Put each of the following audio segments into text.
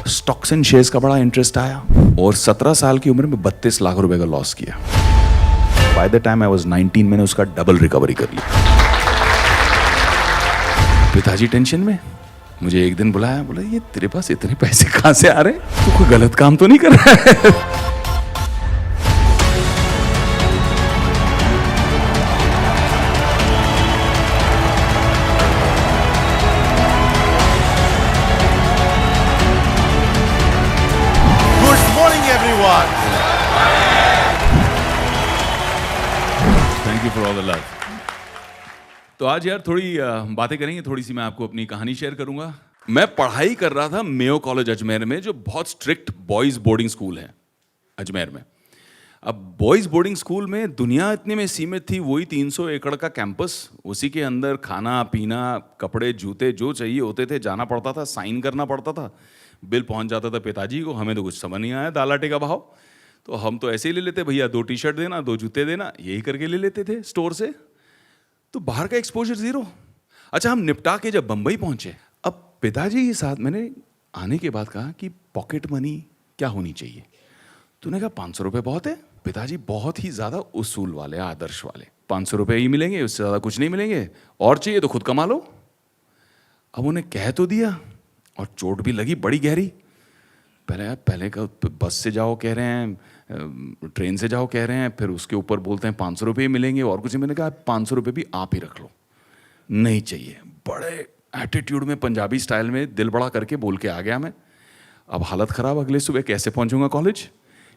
Stocks and shares का बड़ा interest आया और 17 साल की उम्र में 32 लाख रुपए का लॉस किया। By the time I was 19 मैंने उसका डबल रिकवरी कर लिया। पिताजी टेंशन में मुझे एक दिन बुलाया, बोला ये तेरे पास इतने पैसे कहां से आ रहे हैं, तू कोई गलत काम तो नहीं कर रहा है? Thank you for all the love. तो आज यार थोड़ी बातें करेंगे, थोड़ी सी मैं आपको अपनी कहानी शेयर करूंगा। मैं पढ़ाई कर रहा था मेयो कॉलेज अजमेर में, जो बहुत स्ट्रिक्ट बॉयज बोर्डिंग स्कूल है अजमेर में। अब बॉयज बोर्डिंग स्कूल में दुनिया इतने में सीमित थी, वही 300 एकड़ का कैंपस, उसी के अंदर खाना पीना कपड़े जूते जो चाहिए होते थे, जाना पड़ता था, साइन करना पड़ता था, बिल पहुंच जाता था पिताजी को। हमें तो कुछ समझ नहीं आया दाल आटे का भाव, तो हम तो ऐसे ही ले लेते, भैया 2 टी-शर्ट देना 2 जूते देना, यही करके ले लेते थे स्टोर से। तो बाहर का एक्सपोजर जीरो। अच्छा, हम निपटा के जब बंबई पहुंचे, अब पिताजी के साथ मैंने आने के बाद कहा कि पॉकेट मनी क्या होनी चाहिए। तूने कहा 500 रुपये बहुत है। पिताजी बहुत ही ज्यादा उसूल वाले, आदर्श वाले, 500 रुपये ही मिलेंगे, उससे ज्यादा कुछ नहीं मिलेंगे, और चाहिए तो खुद कमा लो। अब उन्हें कह तो दिया और चोट भी लगी बड़ी गहरी। पहले का बस से जाओ कह रहे हैं, ट्रेन से जाओ कह रहे हैं, फिर उसके ऊपर बोलते हैं 500 रुपये मिलेंगे और कुछ। मैंने कहा 500 रुपये भी आप ही रख लो, नहीं चाहिए। बड़े एटीट्यूड में पंजाबी स्टाइल में दिल बड़ा करके बोल के आ गया मैं। अब हालत ख़राब, अगले सुबह कैसे पहुंचूंगा कॉलेज।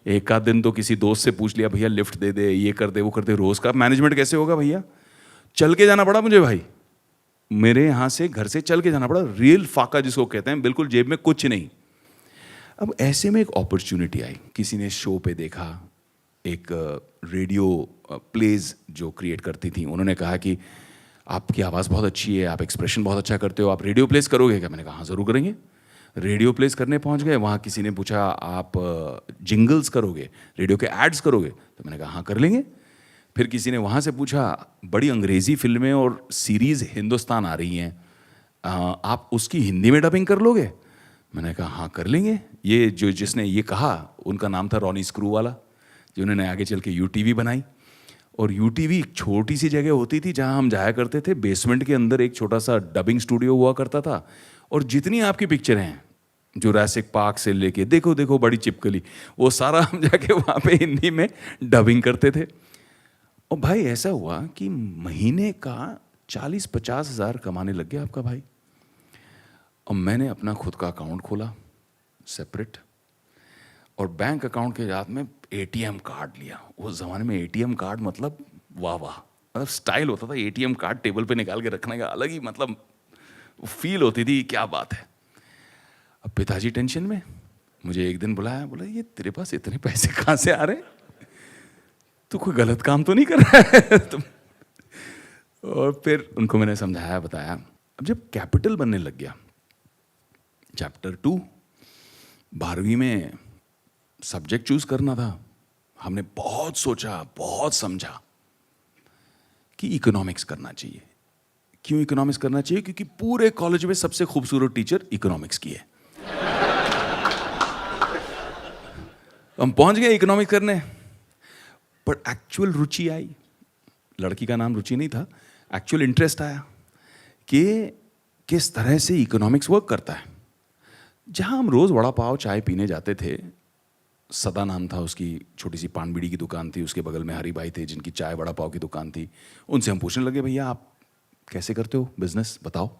एक आध दिन तो किसी दोस्त से पूछ लिया, भैया लिफ्ट दे दे, ये कर दे वो कर दे। रोज़ का मैनेजमेंट कैसे होगा भैया। चल के जाना पड़ा मुझे भाई, मेरे यहाँ से घर से चल के जाना पड़ा। रियल फाका जिसको कहते हैं, बिल्कुल जेब में कुछ नहीं। अब ऐसे में एक अपॉर्चुनिटी आई, किसी ने शो पे देखा, एक रेडियो प्लेज जो क्रिएट करती थी, उन्होंने कहा कि आपकी आवाज़ बहुत अच्छी है, आप एक्सप्रेशन बहुत अच्छा करते हो, आप रेडियो प्लेस करोगे क्या। मैंने कहा हाँ ज़रूर करेंगे। रेडियो प्लेस करने पहुंच गए, वहाँ किसी ने पूछा आप जिंगल्स करोगे, रेडियो के एड्स करोगे, तो मैंने कहा हाँ कर लेंगे। फिर किसी ने वहाँ से पूछा बड़ी अंग्रेज़ी फिल्में और सीरीज़ हिंदुस्तान आ रही हैं, आप उसकी हिंदी में डबिंग कर लोगे। मैंने कहा हाँ कर लेंगे। ये जो जिसने ये कहा उनका नाम था रॉनी स्क्रू वाला, जिन्होंने आगे चल के यूटीवी बनाई। और यूटीवी एक छोटी सी जगह होती थी जहाँ हम जाया करते थे, बेसमेंट के अंदर एक छोटा सा डबिंग स्टूडियो हुआ करता था, और जितनी आपकी पिक्चरें हैं जुरासिक पार्क से लेके देखो देखो बड़ी चिपकली, वो सारा हम जाके वहाँ पे हिंदी में डबिंग करते थे। और भाई ऐसा हुआ कि महीने का 40-50 हज़ार कमाने लग गया आपका भाई। और मैंने अपना खुद का अकाउंट खोला सेपरेट, और बैंक अकाउंट के साथ में एटीएम कार्ड लिया। उस ज़माने में एटीएम कार्ड मतलब वाह वाह, मतलब स्टाइल होता था। एटीएम कार्ड टेबल पे निकाल के रखने का अलग ही मतलब फील होती थी, क्या बात है। अब पिताजी टेंशन में मुझे एक दिन बुलाया, बोला ये तेरे पास इतने पैसे कहाँ से आ रहे हैं, तू कोई गलत काम तो नहीं कर रहा है तुम। और फिर उनको मैंने समझाया बताया। अब जब कैपिटल बनने लग गया, चैप्टर 2 12वीं में सब्जेक्ट चूज करना था, हमने बहुत सोचा बहुत समझा कि इकोनॉमिक्स करना चाहिए। क्यों इकोनॉमिक्स करना चाहिए? क्योंकि पूरे कॉलेज में सबसे खूबसूरत टीचर इकोनॉमिक्स की है। हम पहुंच गए इकोनॉमिक्स करने, पर एक्चुअल रुचि आई, लड़की का नाम रुचि नहीं था, एक्चुअल इंटरेस्ट आया कि किस तरह से इकोनॉमिक्स वर्क करता है। जहाँ हम रोज़ वड़ा पाव चाय पीने जाते थे, सदा नाम था उसकी, छोटी सी पान बीड़ी की दुकान थी, उसके बगल में हरी भाई थे जिनकी चाय वड़ा पाव की दुकान थी। उनसे हम पूछने लगे भैया आप कैसे करते हो बिजनेस बताओ।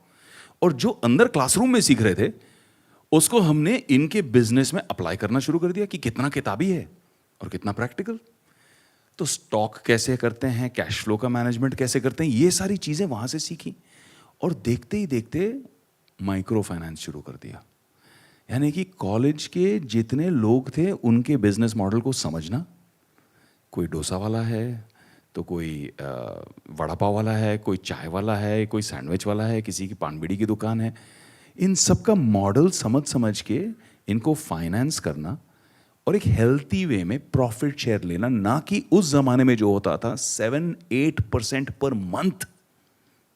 और जो अंदर क्लासरूम में सीख रहे थे उसको हमने इनके बिजनेस में अप्लाई करना शुरू कर दिया कि कितना किताबी है और कितना प्रैक्टिकल। तो स्टॉक कैसे करते हैं, कैश फ्लो का मैनेजमेंट कैसे करते हैं, ये सारी चीज़ें वहाँ से सीखी। और देखते ही देखते माइक्रो फाइनेंस शुरू कर दिया। यानी कि कॉलेज के जितने लोग थे उनके बिजनेस मॉडल को समझना। कोई डोसा वाला है, तो कोई वड़ा पाव वाला है, कोई चाय वाला है, कोई सैंडविच वाला है, किसी की पान बीड़ी की दुकान है। इन सब का मॉडल समझ के इनको फाइनेंस करना और एक हेल्थी वे में प्रॉफिट शेयर लेना, ना कि उस जमाने में जो होता था 7-8% पर मंथ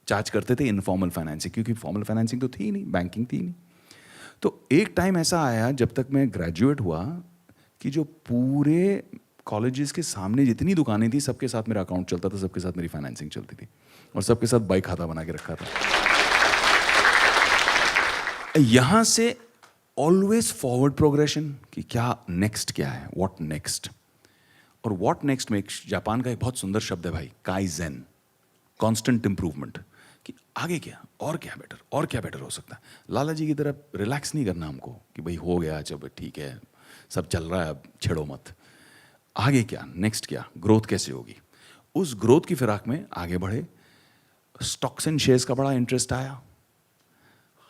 चार्ज करते थे इनफॉर्मल फाइनेंसिंग, क्योंकि फॉर्मल फाइनेंसिंग तो थी ही नहीं, बैंकिंग थी ही नहीं। तो एक टाइम ऐसा आया जब तक मैं ग्रेजुएट हुआ कि जो पूरे कॉलेजेस के सामने जितनी दुकानें थी सबके साथ मेरा अकाउंट चलता था, सबके साथ मेरी फाइनेंसिंग चलती थी और सबके साथ बाइक खाता बना के रखा था। यहाँ से ऑलवेज फॉरवर्ड प्रोग्रेशन कि क्या नेक्स्ट, क्या है, व्हाट नेक्स्ट। और व्हाट नेक्स्ट में जापान का एक बहुत सुंदर शब्द है भाई, काइजेन, कांस्टेंट इंप्रूवमेंट, कि आगे क्या और क्या बेटर और क्या बेटर हो सकता है। लाला जी की तरह रिलैक्स नहीं करना हमको कि भाई हो गया, चलो ठीक है, सब चल रहा है, अब छेड़ो मत। आगे क्या, नेक्स्ट क्या, ग्रोथ कैसे होगी। उस ग्रोथ की फिराक में आगे बढ़े। स्टॉक्स एंड शेयर्स का बड़ा इंटरेस्ट आया,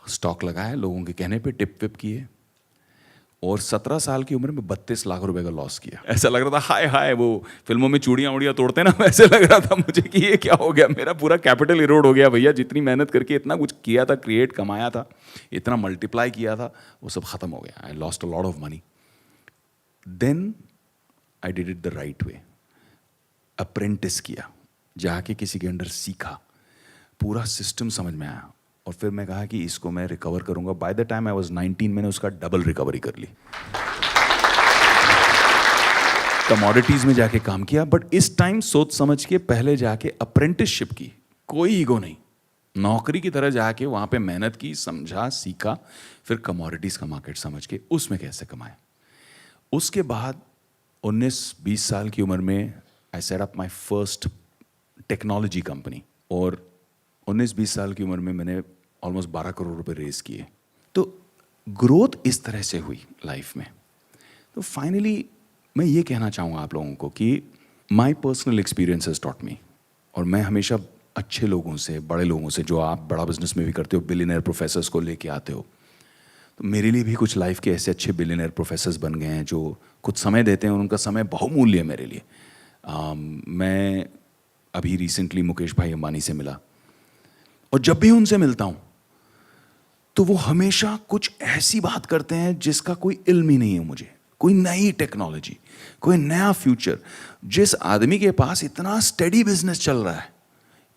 स्टॉक लगाए, लोगों के कहने पे टिप विप किए और 17 साल की उम्र में 32 लाख रुपए का लॉस किया। ऐसा लग रहा था हाय हाय, वो फिल्मों में चूड़ियां उड़ियां तोड़ते ना, वैसे लग रहा था मुझे कि ये क्या हो गया, मेरा पूरा कैपिटल इरोड हो गया भैया। जितनी मेहनत करके इतना कुछ किया था, क्रिएट कमाया था, इतना मल्टीप्लाई किया था, वो सब खत्म हो गया। I lost a lot of money. Then I did it the right way, apprentice किया, जाके किसी के अंडर सीखा, पूरा सिस्टम समझ में आया और फिर मैं कहा कि इसको मैं रिकवर करूंगा। By the time I was 19 मैंने उसका डबल रिकवरी कर ली। कमोडिटीज में जाके काम किया, बट इस टाइम सोच समझ के पहले जाके अप्रेंटिसशिप की, कोई ईगो नहीं, नौकरी की तरह जाके वहां पे मेहनत की, समझा, सीखा, फिर कमोडिटीज का मार्केट समझ के उसमें कैसे कमाए। उसके बाद 19-20 साल की उम्र में I set up my first technology company और 19-20 साल की उम्र में मैंने ऑलमोस्ट 12 करोड़ रुपए रेज किए। तो ग्रोथ इस तरह से हुई लाइफ में। तो फाइनली मैं ये कहना चाहूँगा आप लोगों को कि my personal experience has taught me, और मैं हमेशा अच्छे लोगों से, बड़े लोगों से, जो आप बड़ा बिजनेस में भी करते हो, बिलियनर प्रोफेसर्स को लेके आते हो, तो मेरे लिए भी कुछ लाइफ के ऐसे अच्छे बिलियनर प्रोफेसर्स बन गए हैं जो कुछ समय देते हैं और उनका समय बहुमूल्य है मेरे लिए। मैं अभी रिसेंटली मुकेश भाई अंबानी से मिला और जब भी उनसे मिलता हूं तो वो हमेशा कुछ ऐसी बात करते हैं जिसका कोई इल्म ही नहीं है मुझे, कोई नई टेक्नोलॉजी, कोई नया फ्यूचर। जिस आदमी के पास इतना स्टेडी बिजनेस चल रहा है,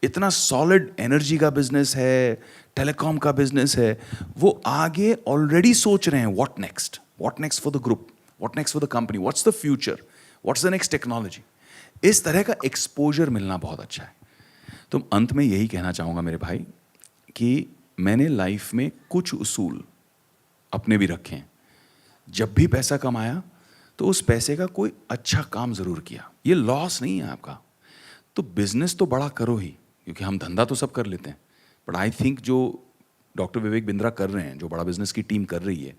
इतना सॉलिड एनर्जी का बिजनेस है, टेलीकॉम का बिजनेस है, वो आगे ऑलरेडी सोच रहे हैं what next for the group, what next for the company, what's the future, what's the next technology. इस तरह का एक्सपोजर मिलना बहुत अच्छा है। तो अंत में यही कहना चाहूँगा मेरे भाई कि मैंने लाइफ में कुछ उसूल अपने भी रखे हैं। जब भी पैसा कमाया तो उस पैसे का कोई अच्छा काम ज़रूर किया, ये लॉस नहीं है आपका। तो बिजनेस तो बड़ा करो ही, क्योंकि हम धंधा तो सब कर लेते हैं, बट आई थिंक जो डॉक्टर विवेक बिंद्रा कर रहे हैं, जो बड़ा बिजनेस की टीम कर रही है,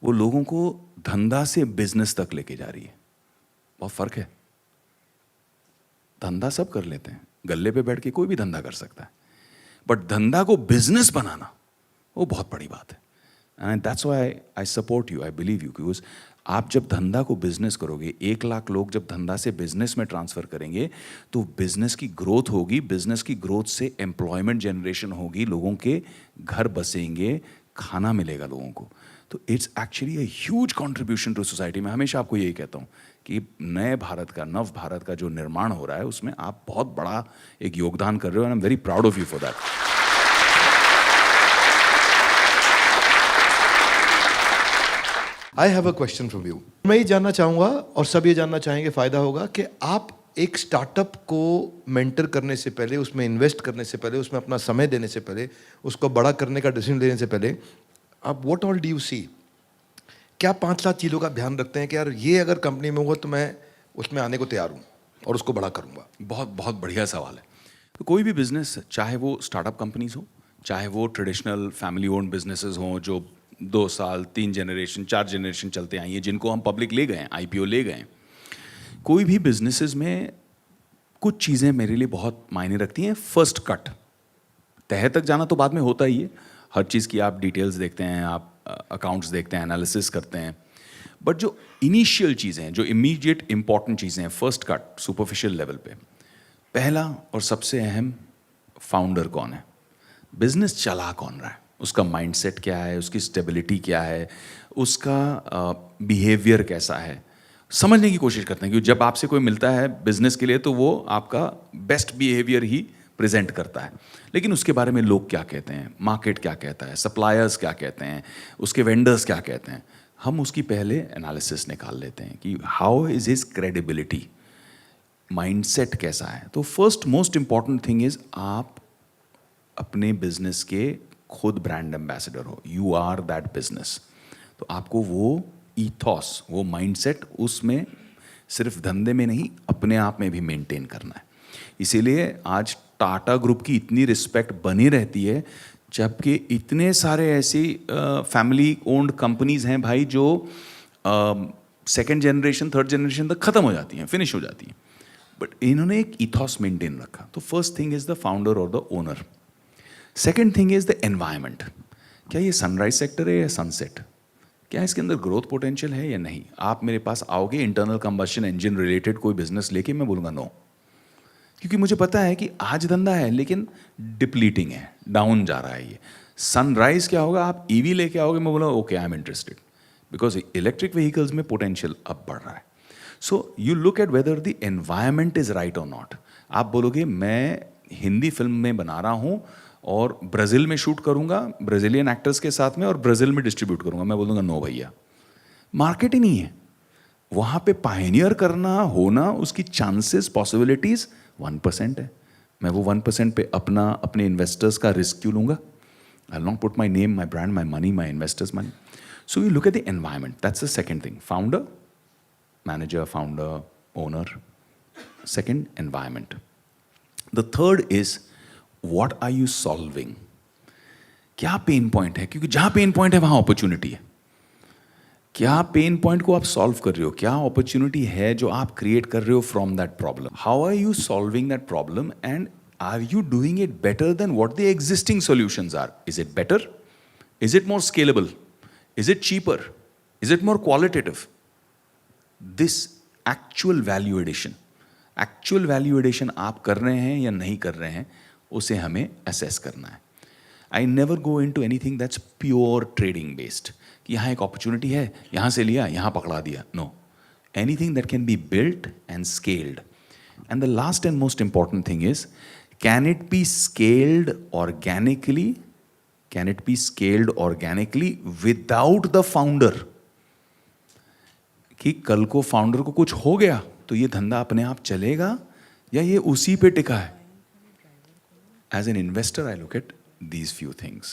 वो लोगों को धंधा से बिजनेस तक लेके जा रही है। बहुत फ़र्क है। धंधा सब कर लेते हैं, गल्ले पे बैठ के कोई भी धंधा कर सकता है, बट धंधा को बिजनेस बनाना वो बहुत बड़ी बात है। And that's why I support you, I believe you, because आप जब धंधा को बिजनेस करोगे, 1 लाख लोग जब धंधा से बिजनेस में ट्रांसफर करेंगे तो बिजनेस की ग्रोथ होगी, बिजनेस की ग्रोथ से एम्प्लॉयमेंट जनरेशन होगी, लोगों के घर बसेंगे, खाना मिलेगा लोगों को। तो it's actually a huge contribution to society. मैं हमेशा आपको यही कहता हूँ कि नए भारत का, नव भारत का जो निर्माण हो रहा है, उसमें आप बहुत बड़ा एक योगदान कर रहे हो, and I am very proud of you for that. I have a question from you. मैं ये जानना चाहूँगा और सब ये जानना चाहेंगे, फ़ायदा होगा, कि आप एक स्टार्टअप को मेंटर करने से पहले, उसमें इन्वेस्ट करने से पहले, उसमें अपना समय देने से पहले, उसको बड़ा करने का डिसीजन लेने से पहले, आप what all do you see? क्या 5-7 चीज़ों का ध्यान रखते हैं कि यार ये अगर कंपनी में होगा तो मैं उसमें आने को तैयार हूँ और उसको बड़ा करूँगा? बहुत बहुत बढ़िया सवाल है। तो कोई भी बिजनेस, चाहे वो स्टार्टअप कंपनीज हो, चाहे वो ट्रेडिशनल फैमिली ओन्ड बिजनेसेस हों जो 2 साल, 3 जनरेशन, 4 जनरेशन चलते आई हैं, जिनको हम पब्लिक ले गए हैं, IPO ले गए हैं, कोई भी बिजनेसेस में कुछ चीज़ें मेरे लिए बहुत मायने रखती हैं। फर्स्ट कट, तह तक जाना तो बाद में होता ही है, हर चीज़ की आप डिटेल्स देखते हैं, आप अकाउंट्स देखते हैं, एनालिसिस करते हैं, बट जो इनिशियल चीज़ें हैं, जो इमीडिएट इंपॉर्टेंट चीज़ें हैं, फर्स्ट कट, सुपरफिशियल लेवल पे, पहला और सबसे अहम, फाउंडर कौन है, बिजनेस चला कौन रहा है, उसका माइंडसेट क्या है, उसकी स्टेबिलिटी क्या है, उसका बिहेवियर कैसा है, समझने की कोशिश करते हैं। क्योंकि जब आपसे कोई मिलता है बिजनेस के लिए तो वो आपका बेस्ट बिहेवियर ही प्रेजेंट करता है, लेकिन उसके बारे में लोग क्या कहते हैं, मार्केट क्या कहता है, सप्लायर्स क्या कहते हैं, उसके वेंडर्स क्या कहते हैं, हम उसकी पहले एनालिसिस निकाल लेते हैं कि how is his credibility, mindset कैसा है. तो first most important thing is आप अपने बिजनेस के खुद ब्रांड एम्बेसडर हो, यू आर दैट बिजनेस. तो आपको वो ईथॉस, वो माइंडसेट उसमें सिर्फ धंधे में नहीं अपने आप में भी मेंटेन करना है. इसीलिए आज टाटा ग्रुप की इतनी रिस्पेक्ट बनी रहती है, जबकि इतने सारे ऐसी फैमिली ओन्ड कंपनीज हैं भाई जो सेकेंड जनरेशन थर्ड जनरेशन तक खत्म हो जाती हैं, फिनिश हो जाती हैं, बट इन्होंने एक ईथॉस मेंटेन रखा. तो first thing is the founder और the owner. Second thing is the environment. क्या ये सनराइज सेक्टर है या सनसेट? क्या इसके अंदर ग्रोथ पोटेंशियल है या नहीं? आप मेरे पास आओगे इंटरनल कंबशन इंजन रिलेटेड कोई बिजनेस लेके, मैं बोलूँगा नो, क्योंकि मुझे पता है कि आज धंधा है लेकिन डिप्लीटिंग है, डाउन जा रहा है ये. सनराइज क्या होगा, आप ईवी लेके आओगे, मैं बोलूँगा okay I am interested, because electric vehicles में पोटेंशियल अब बढ़ रहा है. So you look at whether the environment is right और नॉट. आप बोलोगे मैं हिंदी फिल्म में बना रहा हूँ और ब्राज़ील में शूट करूंगा ब्राज़ीलियन एक्टर्स के साथ में और ब्राज़ील में डिस्ट्रीब्यूट करूंगा, मैं बोलूँगा नो भैया, मार्केट ही नहीं है. वहाँ पे पायनियर करना होना, उसकी चांसेस पॉसिबिलिटीज़ 1% है. मैं वो 1% पे अपने इन्वेस्टर्स का रिस्क क्यों लूँगा? I will not put my name, my brand, my money, my investors money. So you look at the environment, that's the second thing. Founder, manager, founder, owner. Second, environment. The third is What are you solving? क्या pain point है? क्योंकि जहां pain point है वहां opportunity है. क्या pain point को आप सॉल्व कर रहे हो? क्या अपॉर्चुनिटी है जो आप क्रिएट कर रहे हो from that problem? How are you solving that problem and are you doing it better than what the existing solutions are? Is it better? Is it more scalable? Is it cheaper? Is it more qualitative? This actual value addition आप कर रहे हैं या नहीं कर रहे हैं, उसे हमें असेस करना है. I never go into anything that's pure trading based, कि यहाँ एक अपॉर्चुनिटी है, यहाँ से लिया, यहाँ पकड़ा दिया. No, anything that can be built and scaled. And the last and most important thing is, can it be scaled organically? Can it be scaled organically without the founder? कि कल को फाउंडर को कुछ हो गया तो ये धंधा अपने आप चलेगा या ये उसी पे टिका है? As an investor, I look at these few things.